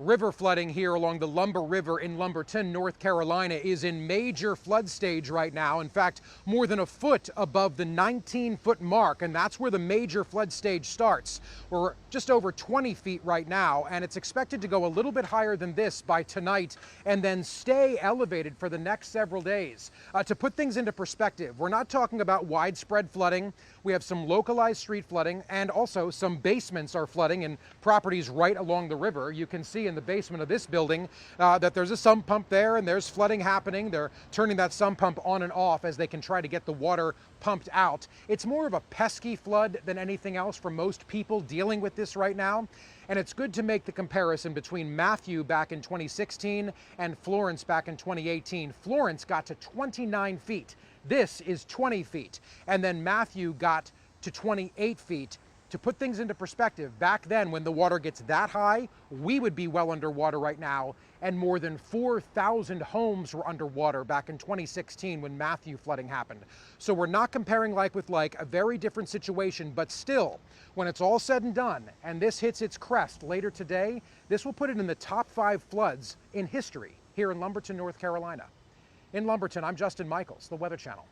River flooding here along the Lumber River in Lumberton, North Carolina is in major flood stage right now. In fact, more than a foot above the 19-foot mark, and that's where the major flood stage starts. We're just over 20 feet right now, and it's expected to go a little bit higher than this by tonight and then stay elevated for the next several days. To put things into perspective, we're not talking about widespread flooding. We have some localized street flooding, and also some basements are flooding in properties right along the river. You can see in the basement of this building that there's a sump pump there, and there's flooding happening. They're turning that sump pump on and off as they can try to get the water pumped out. It's more of a pesky flood than anything else for most people dealing with this right now. And it's good to make the comparison between Matthew back in 2016 and Florence back in 2018. Florence got to 29 feet. This is 20 feet. And then Matthew got to 28 feet. To put things into perspective, back then when the water gets that high, we would be well underwater right now, and more than 4,000 homes were underwater back in 2016 when Matthew flooding happened. So we're not comparing like with like, a very different situation, but still, when it's all said and done, and this hits its crest later today, this will put it in the top 5 floods in history here in Lumberton, North Carolina. In Lumberton, I'm Justin Michaels, the Weather Channel.